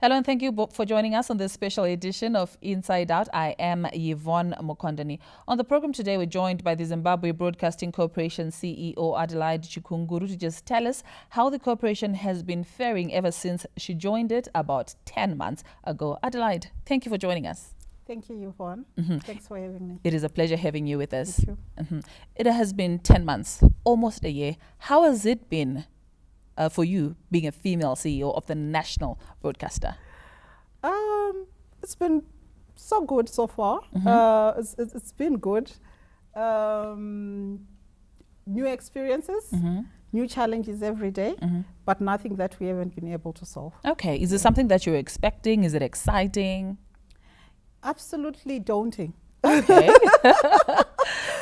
Hello and thank you for joining us on this special edition of Inside Out. I am Yvonne Mokondani. On the program today, we're joined by the Zimbabwe Broadcasting Corporation CEO Adelaide Chikunguru to just tell us how the corporation has been faring ever since she joined it about 10 months ago. Adelaide, thank you for joining us. Thank you, Yvonne. Thanks for having me. It is a pleasure having you with us. Thank you. It has been 10 months, almost a year. How has it been for you being a female CEO of the national broadcaster? It's been so good so far. It's been good. New experiences, new challenges every day, but nothing that we haven't been able to solve. Okay. Is it something that you're expecting? Is it exciting? Absolutely daunting. Okay.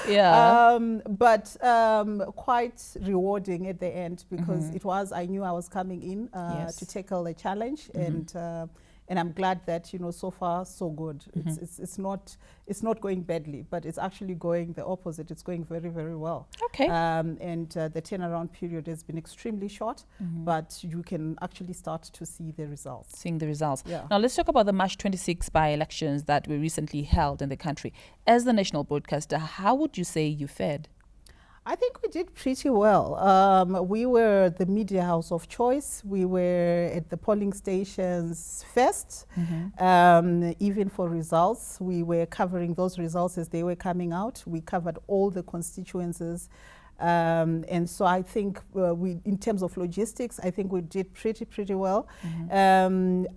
Yeah. But quite rewarding at the end because I knew I was coming in to tackle a challenge, and I'm glad that, so far so good. It's not going badly, but it's actually going the opposite. It's going very, very well. Okay. And the turnaround period has been extremely short, but you can actually start to see the results. Seeing the results. Yeah. Now let's talk about the March 26 by-elections that were recently held in the country. As the national broadcaster, how would you say you fared? I think we did pretty well. We were the media house of choice. We were at the polling stations first, even for results. We were covering those results as they were coming out. We covered all the constituencies. And so I think in terms of logistics, I think we did pretty well.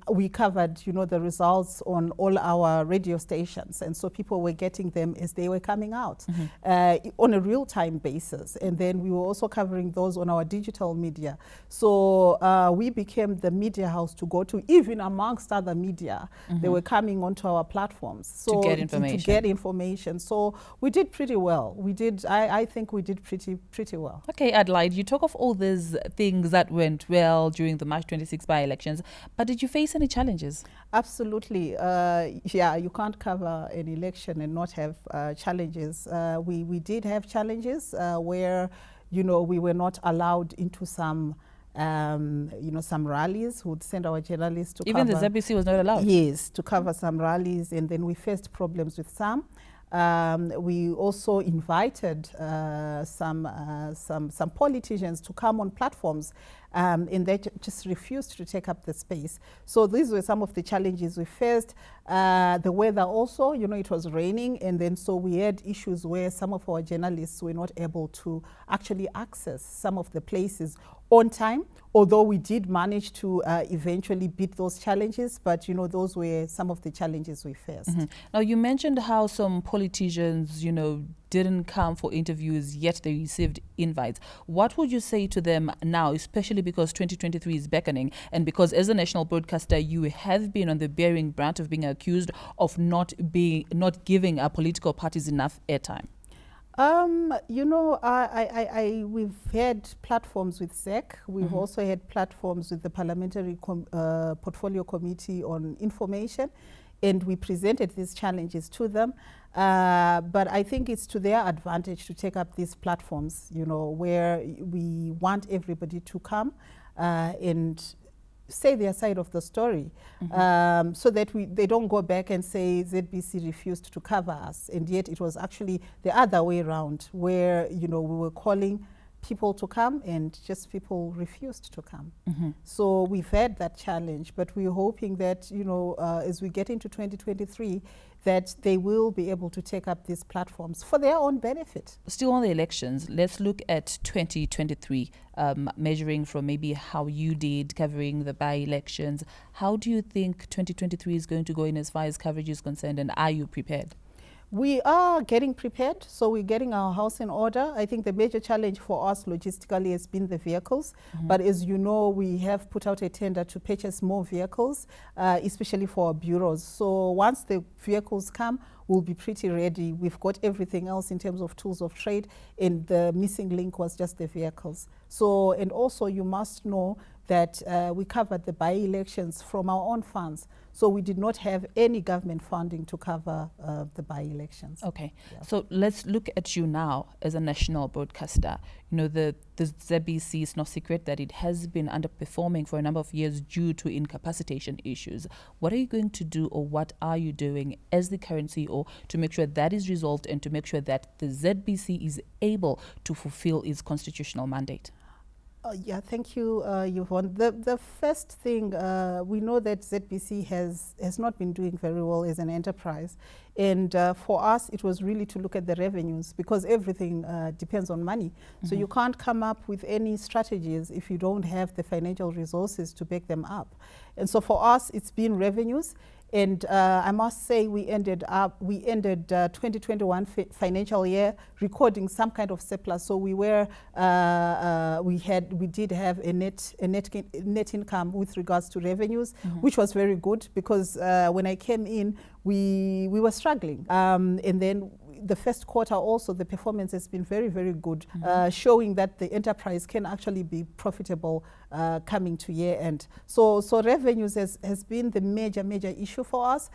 We covered, the results on all our radio stations. And so people were getting them as they were coming out on a real-time basis. And then we were also covering those on our digital media. So we became the media house to go to, even amongst other media. They were coming onto our platforms. So to get information. To get information. So we did pretty well. I think we did pretty well. Okay, Adelaide, you talk of all these things that went well during the March 26 by-elections, but did you face any challenges? Absolutely. Yeah, you can't cover an election and not have challenges. We did have challenges where, we were not allowed into some some rallies. Would send our journalists to Even cover. the ZBC was not allowed? Yes, to cover some rallies, and then we faced problems with some. We also invited some politicians to come on platforms, and they just refused to take up the space. So these were some of the challenges we faced. The weather also, it was raining, and then so we had issues where some of our journalists were not able to actually access some of the places on time, although we did manage to eventually beat those challenges, but those were some of the challenges we faced. Now you mentioned how some politicians, didn't come for interviews, yet they received invites. What would you say to them now, especially because 2023 is beckoning, and because as a national broadcaster, you have been on the bearing brand of being accused of not giving our political parties enough airtime? We've had platforms with ZEC. We've also had platforms with the Parliamentary Portfolio Committee on Information, and we presented these challenges to them. But I think it's to their advantage to take up these platforms, where we want everybody to come and say their side of the story, so that they don't go back and say ZBC refused to cover us, and yet it was actually the other way around, where we were calling people to come and just people refused to come. So we've had that challenge, but we're hoping that as we get into 2023, that they will be able to take up these platforms for their own benefit. Still on the elections, let's look at 2023, measuring from maybe how you did covering the by-elections. How do you think 2023 is going to go in as far as coverage is concerned, and are you prepared? We are getting prepared, so we're getting our house in order. I think the major challenge for us logistically has been the vehicles, but as you know, we have put out a tender to purchase more vehicles, especially for our bureaus. So once the vehicles come, we'll be pretty ready. We've got everything else in terms of tools of trade, and the missing link was just the vehicles. So, and also you must know, that we covered the by-elections from our own funds. So we did not have any government funding to cover the by-elections. Okay, so let's look at you now as a national broadcaster. You know, the ZBC, is no secret that it has been underperforming for a number of years due to incapacitation issues. What are you going to do, or what are you doing as the current CEO to make sure that is resolved and to make sure that the ZBC is able to fulfill its constitutional mandate? Yeah, thank you, Yvonne. The first thing, we know that ZBC has not been doing very well as an enterprise. And for us, it was really to look at the revenues, because everything depends on money. So you can't come up with any strategies if you don't have the financial resources to back them up. And so for us, it's been revenues. And I must say we ended 2021 financial year recording some kind of surplus. So we did have a net income with regards to revenues, which was very good, because when I came in, we were struggling. And then the first quarter also, the performance has been very, very good, showing that the enterprise can actually be profitable coming to year end. So revenues has been the major issue for us.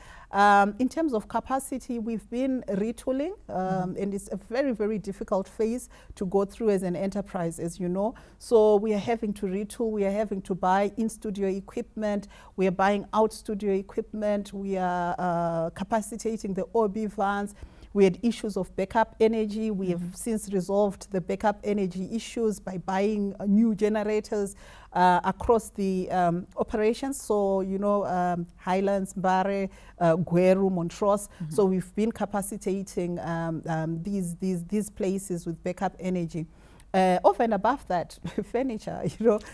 In terms of capacity, we've been retooling, and it's a very, very difficult phase to go through as an enterprise, as you know. So we are having to retool, we are having to buy in-studio equipment, we are buying out-studio equipment, we are capacitating the OB vans. We had issues of backup energy. We have since resolved the backup energy issues by buying new generators across the operations. So, you know, Highlands, Mbare, Gweru, Montrose. So we've been capacitating these places with backup energy. Over and above that, furniture,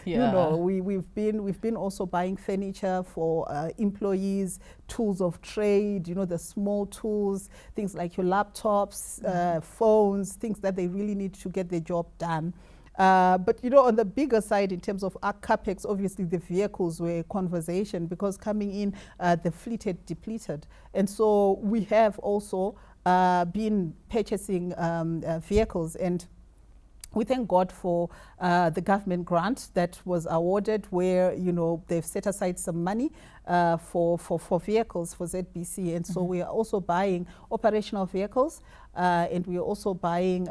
we've been also buying furniture for employees, tools of trade, the small tools, things like your laptops, phones, things that they really need to get their job done. But, on the bigger side, in terms of our CapEx, obviously the vehicles were a conversation, because coming in, the fleet had depleted. And so we have also been purchasing vehicles, and we thank God for the government grant that was awarded, where they've set aside some money for vehicles for ZBC, and so we are also buying operational vehicles, and we are also buying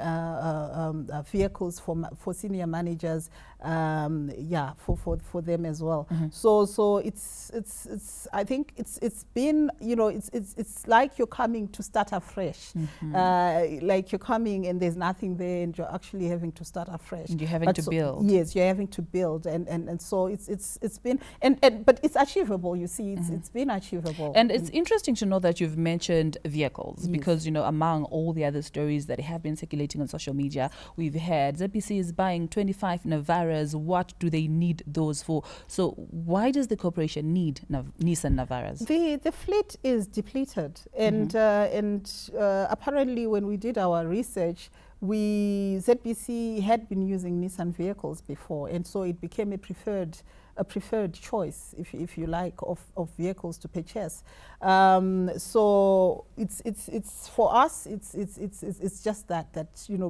vehicles for senior managers, for them as well. So it's I think it's been it's like you're coming to start afresh, like you're coming and there's nothing there, and you're actually having to start afresh. And you're having to build. Yes, you're having to build, and so it's been but it's achievable. You see, it's been achievable. And it's interesting to know that you've mentioned vehicles, because among all the other stories that have been circulating on social media, we've had ZBC is buying 25 Navaras. What do they need those for? So why does the corporation need Nissan Navaras? The fleet is depleted, and apparently when we did our research, ZBC had been using Nissan vehicles before, and so it became a preferred choice, if you like, of vehicles to purchase. So it's for us. It's just that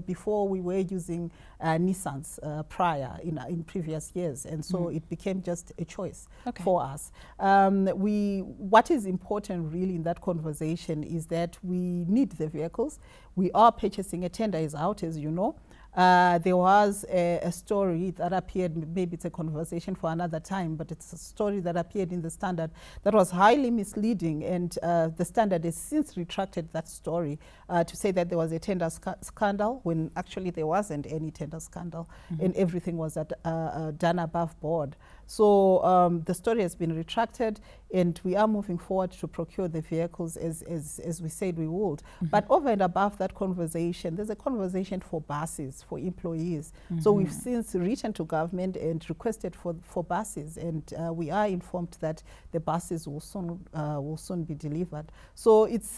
before we were using Nissans prior in previous years, and so it became just a choice for us. What is important really in that conversation is that we need the vehicles. We are purchasing. A tender is out, as you know. There was a story that appeared, maybe it's a conversation for another time, but it's a story that appeared in the Standard that was highly misleading, and the Standard has since retracted that story to say that there was a tender scandal, when actually there wasn't any tender scandal, and everything was done above board. So the story has been retracted, and we are moving forward to procure the vehicles as we said we would. But over and above that conversation, there's a conversation for buses, for employees. So we've since written to government and requested for buses, and we are informed that the buses will soon be delivered. So it's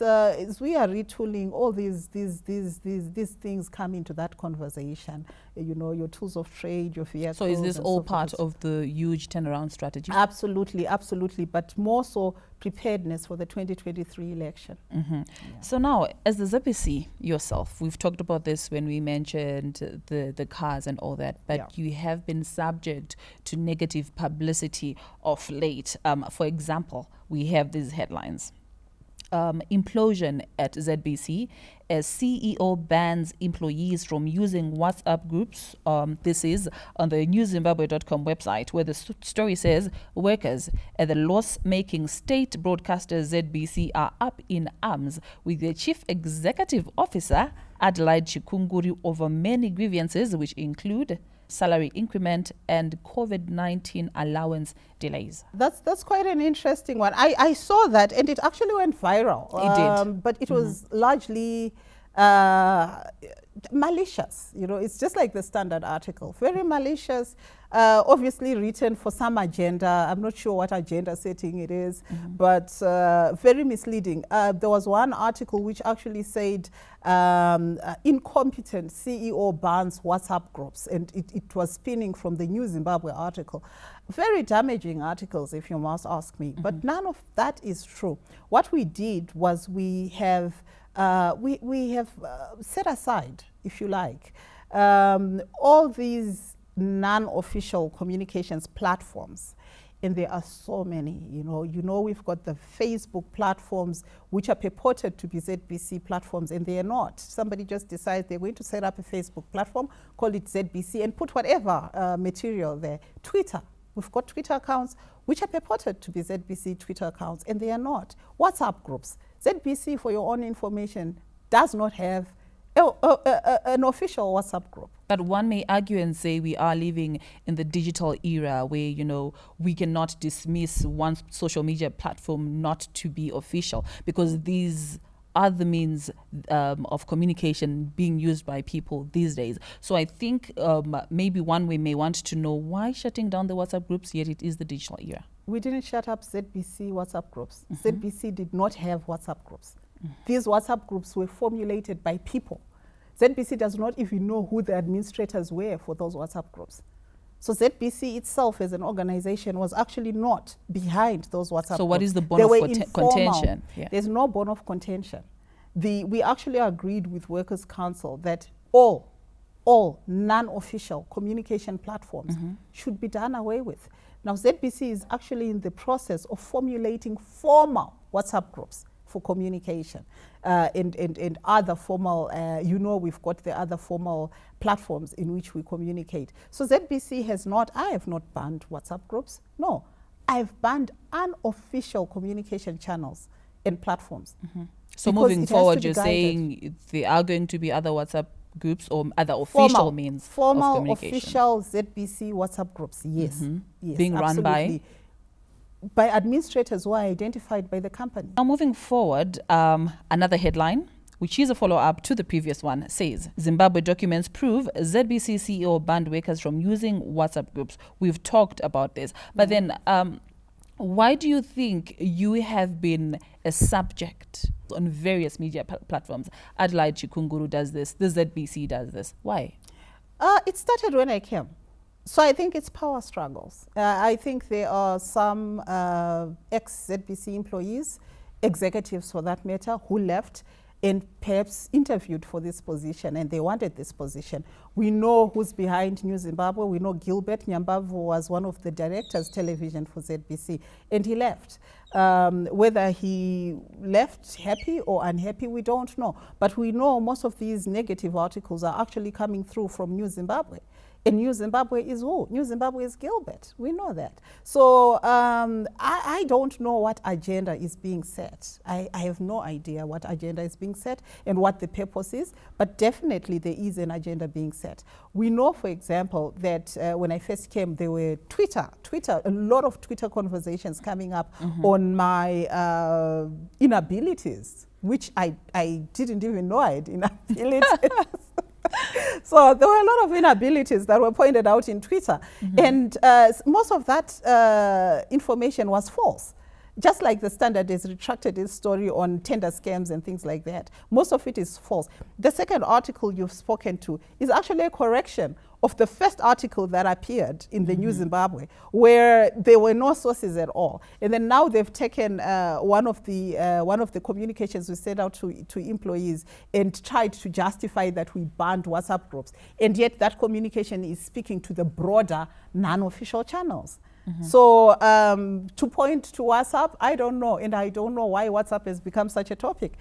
we are retooling all these things come into that conversation. Your tools of trade, your vehicles. So is this all part of the huge huge turnaround strategy? Absolutely, absolutely, but more so preparedness for the 2023 election. So now, as the ZBC yourself, we've talked about this when we mentioned the cars and all that, but you have been subject to negative publicity of late. For example, we have these headlines. Implosion at ZBC as CEO bans employees from using WhatsApp groups. This is on the newszimbabwe.com website, where the story says workers at the loss-making state broadcaster ZBC are up in arms with their chief executive officer, Adelaide Chikunguru, over many grievances, which include salary increment and COVID-19 allowance delays. That's quite an interesting one. I saw that, and it actually went viral. It did. But it was largely malicious. You know, it's just like the Standard article. Very malicious, obviously written for some agenda. I'm not sure what agenda setting it is, but very misleading. There was one article which actually said incompetent CEO bans WhatsApp groups, and it was spinning from the New Zimbabwe article. Very damaging articles, if you must ask me. But none of that is true. What we did was we have set aside, if you like, all these non-official communications platforms, and there are so many. You know, we've got the Facebook platforms, which are purported to be ZBC platforms, and they are not. Somebody just decides they're going to set up a Facebook platform, call it ZBC, and put whatever material there. Twitter, we've got Twitter accounts which are purported to be ZBC Twitter accounts, and they are not. WhatsApp groups. ZBC, for your own information, does not have an official WhatsApp group. But one may argue and say we are living in the digital era where, you know, we cannot dismiss one social media platform not to be official, because these are the means of communication being used by people these days. So I think maybe one way may want to know why shutting down the WhatsApp groups, yet it is the digital era. We didn't shut up ZBC WhatsApp groups. ZBC did not have WhatsApp groups. These WhatsApp groups were formulated by people. ZBC does not even know who the administrators were for those WhatsApp groups. So ZBC itself as an organization was actually not behind those WhatsApp groups. So what is the bone of contention? Yeah. There's no bone of contention. We actually agreed with Workers' Council that all non-official communication platforms should be done away with. Now, ZBC is actually in the process of formulating formal WhatsApp groups for communication and other formal, we've got the other formal platforms in which we communicate. So ZBC I have not banned WhatsApp groups. No, I've banned unofficial communication channels and platforms. So moving forward, you're saying there are going to be other WhatsApp groups or other official means of communication? Official ZBC WhatsApp groups, yes. Yes, being run by administrators who are identified by the company. Now moving forward, another headline, which is a follow-up to the previous one, says Zimbabwe documents prove ZBC CEO banned workers from using WhatsApp groups. We've talked about this, but then why do you think you have been a subject on various media platforms? Adelaide Chikunguru does this, the ZBC does this. Why? It started when I came. So I think it's power struggles. I think there are some ex-ZBC employees, executives for that matter, who left and perhaps interviewed for this position, and they wanted this position. We know who's behind New Zimbabwe. We know Gilbert Nyambavu was one of the directors television for ZBC, and he left. Whether he left happy or unhappy, we don't know. But we know most of these negative articles are actually coming through from New Zimbabwe. And New Zimbabwe is who? New Zimbabwe is Gilbert. We know that. So I don't know what agenda is being set. I have no idea what agenda is being set and what the purpose is, but definitely there is an agenda being set. We know, for example, that when I first came, there were a lot of Twitter conversations coming up on my inabilities, which I didn't even know I had inabilities. So there were a lot of inabilities that were pointed out in Twitter. And most of that information was false. Just like the Standard has retracted its story on tender scams and things like that. Most of it is false. The second article you've spoken to is actually a correction of the first article that appeared in the New Zimbabwe, where there were no sources at all. And then now they've taken one of the communications we sent out to employees and tried to justify that we banned WhatsApp groups. And yet that communication is speaking to the broader non-official channels. So to point to WhatsApp, I don't know. And I don't know why WhatsApp has become such a topic.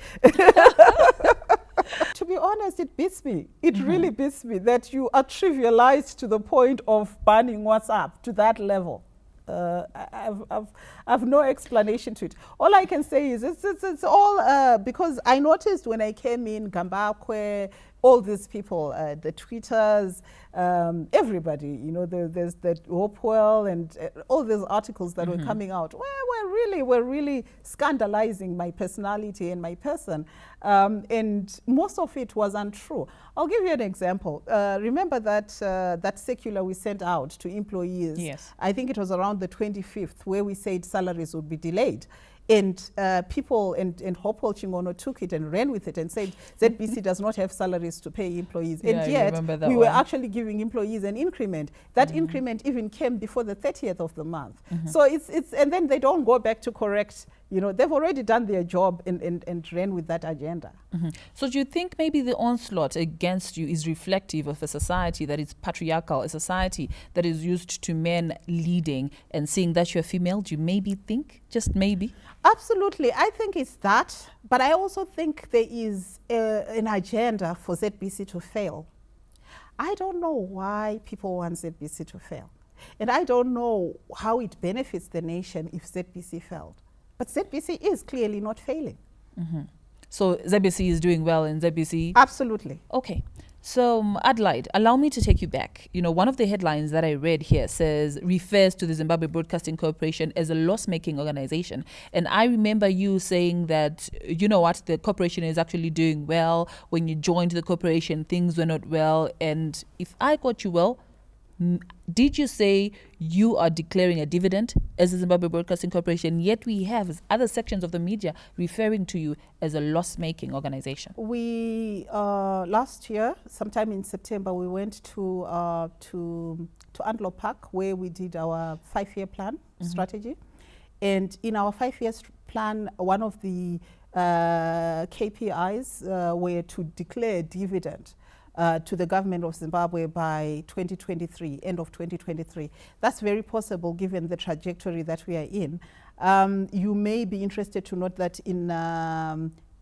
To be honest, it beats me. It really beats me that you are trivialized to the point of banning WhatsApp to that level. I've no explanation to it. All I can say is it's all because I noticed when I came in, Gambakwe, all these people, the tweeters, everybody, you know, there's that Hopewell and all these articles that were coming out. We're really scandalizing my personality and my person. And most of it was untrue. I'll give you an example. Remember that that circular we sent out to employees? Yes. I think it was around the 25th, where we said salaries would be delayed. And people and Hopewell Chingono took it and ran with it and said ZBC does not have salaries to pay employees. Yeah, and yet we were actually giving employees an increment. That increment even came before the 30th of the month. So it's and then they don't go back to correct. You know, they've already done their job and ran with that agenda. So do you think maybe the onslaught against you is reflective of a society that is patriarchal, a society that is used to men leading and seeing that you're female? Do you maybe think, just maybe? Absolutely. I think it's that. But I also think there is an agenda for ZBC to fail. I don't know why people want ZBC to fail. And I don't know how it benefits the nation if ZBC failed. But ZBC is clearly not failing. So ZBC is doing well in ZBC? Absolutely. Okay. So Adelaide, allow me to take you back. You know, one of the headlines that I read here refers to the Zimbabwe Broadcasting Corporation as a loss-making organization. And I remember you saying that, you know what, the corporation is actually doing well. When you joined the corporation, things were not well. And if I got you well, did you say you are declaring a dividend as the Zimbabwe Broadcasting Corporation, yet we have other sections of the media referring to you as a loss-making organization? We, last year, sometime in September, we went to Onslaught Park, where we did our 5-year plan strategy. And in our 5-year plan, one of the KPIs were to declare dividend to the government of Zimbabwe by 2023, end of 2023. That's very possible given the trajectory that we are in. You may be interested to note that in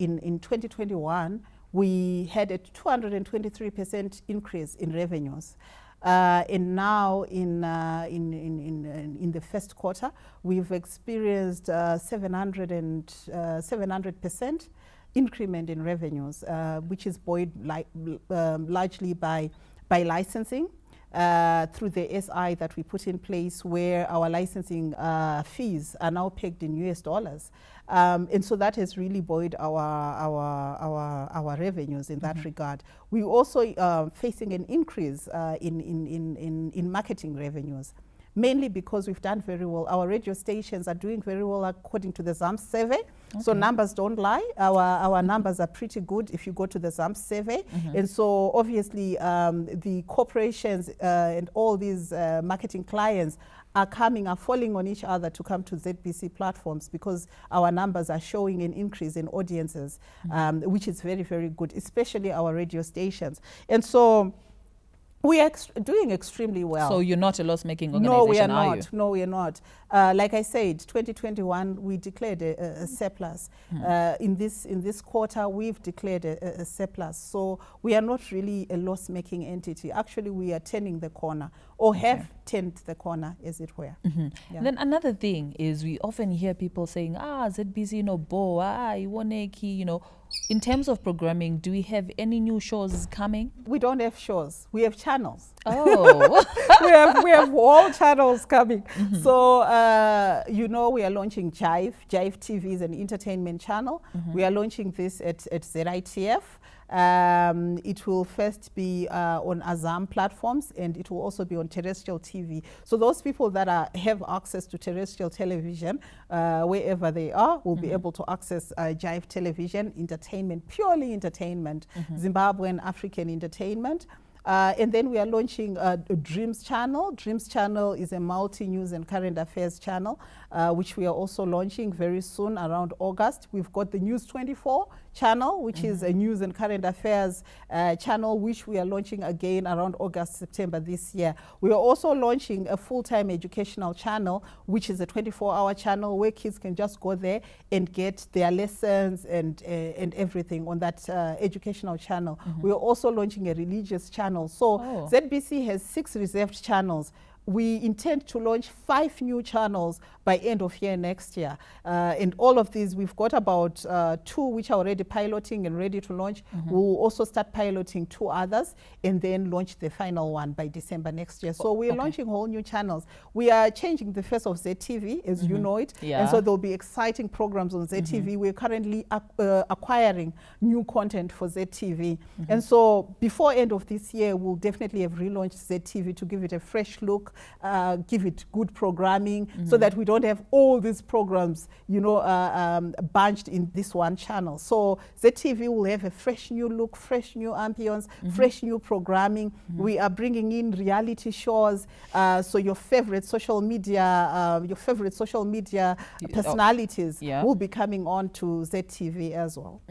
2021, we had a 223% increase in revenues. And now in the first quarter, we've experienced 700% increment in revenues, which is buoyed largely by licensing through the SI that we put in place, where our licensing fees are now pegged in US dollars. And so that has really buoyed our revenues in that regard. We also facing an increase in marketing revenues, mainly because we've done very well. Our radio stations are doing very well according to the ZAMS survey. So numbers don't lie. Our numbers are pretty good if you go to the ZAMS survey. And so obviously the corporations and all these marketing clients are falling on each other to come to ZBC platforms, because our numbers are showing an increase in audiences, which is very, very good, especially our radio stations. And so we are doing extremely well. So you're not a loss-making organization, no, we are not. You? No, we are not. Like I said, 2021, we declared a surplus. In this quarter, we've declared a surplus. So we are not really a loss-making entity. Actually, we are turning the corner, or have turned the corner, as it were. Yeah. Then another thing is, we often hear people saying, ZBC, bo, Iwoneki, you know. In terms of programming, do we have any new shows coming? We don't have shows. We have channels. Oh. we have all channels coming. So, you know, we are launching Jive. Jive TV is an entertainment channel. We are launching this at ZITF. It will first be on Azam platforms, and it will also be on terrestrial TV. So those people that have access to terrestrial television, wherever they are, will be able to access Jive television, entertainment, purely entertainment, Zimbabwean, African entertainment. And then we are launching a Dreams channel. Dreams channel is a multi-news and current affairs channel, which we are also launching very soon around August. We've got the News 24 channel, which is a news and current affairs channel, which we are launching again around August, September this year. We are also launching a full-time educational channel, which is a 24-hour channel where kids can just go there and get their lessons and everything on that educational channel. We are also launching a religious channel. So ZBC has 6 reserved channels. We intend to launch 5 new channels by end of year next year. And all of these, we've got about 2 which are already piloting and ready to launch. We'll also start piloting 2 others and then launch the final one by December next year. So we're launching whole new channels. We are changing the face of ZTV, as you know it. And so there'll be exciting programs on ZTV. We're currently acquiring new content for ZTV. And so before end of this year, we'll definitely have relaunched ZTV to give it a fresh look, give it good programming, so that we don't have all these programs, you know, bunched in this one channel. So ZTV will have a fresh new look, fresh new ambience, fresh new programming. We are bringing in reality shows, so your favorite social media, personalities will be coming on to ZTV as well.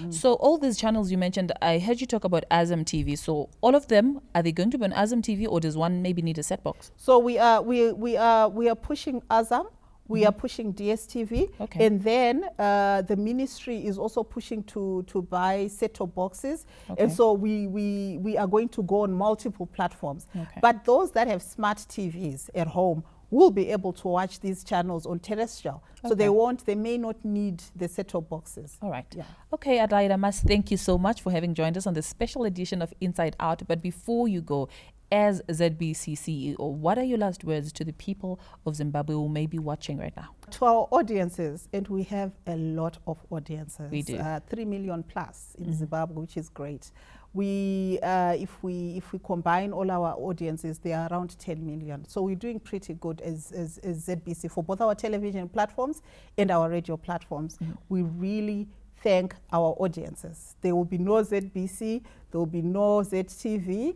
So all these channels you mentioned, I heard you talk about Azam TV. So all of them, are they going to be on Azam TV, or does one maybe need a set box? So we are pushing Azam. We are pushing DSTV, and then the ministry is also pushing to buy set-top boxes, and so we are going to go on multiple platforms. But those that have smart TVs at home will be able to watch these channels on terrestrial, so they may not need the set-top boxes. All right. Okay, Adelaide, I must thank you so much for having joined us on this special edition of Inside Out. But before you go, as ZBC CEO, what are your last words to the people of Zimbabwe who may be watching right now? To our audiences, and we have a lot of audiences. We do. 3 million plus in Zimbabwe, which is great. We, if we combine all our audiences, they are around 10 million. So we're doing pretty good as ZBC for both our television platforms and our radio platforms. We really thank our audiences. There will be no ZBC, there will be no ZTV,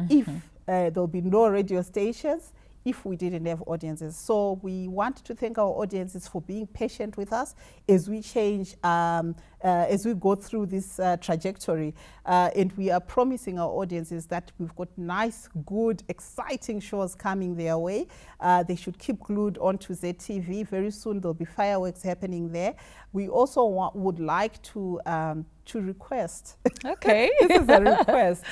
if there'll be no radio stations if we didn't have audiences. So we want to thank our audiences for being patient with us as we change, as we go through this trajectory. And we are promising our audiences that we've got nice, good, exciting shows coming their way. They should keep glued onto ZTV. Very soon there'll be fireworks happening there. We also would like to request, this is a request,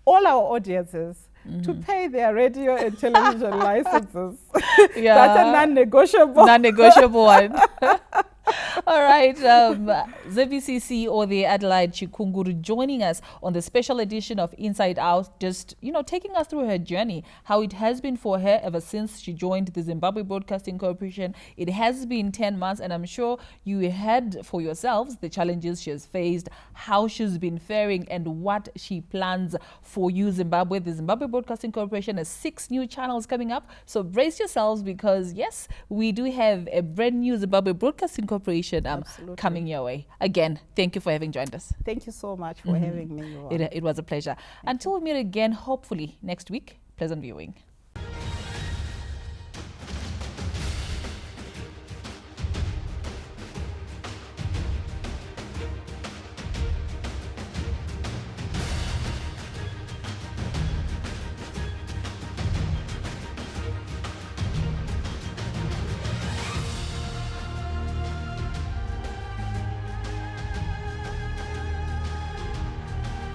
all our audiences to pay their radio and television licenses. That's a non-negotiable. Non-negotiable one. All right, ZBC CEO Adelaide Chikunguru joining us on the special edition of Inside Out, just, you know, taking us through her journey, how it has been for her ever since she joined the Zimbabwe Broadcasting Corporation. It has been 10 months, and I'm sure you had for yourselves the challenges she has faced, how she's been faring, and what she plans for you, Zimbabwe. The Zimbabwe Broadcasting Corporation has 6 new channels coming up, so brace yourselves, because yes, we do have a brand new Zimbabwe Broadcasting Corporation coming your way. Again, thank you for having joined us. Thank you so much for having me. It was a pleasure. Until we meet again, hopefully next week, pleasant viewing.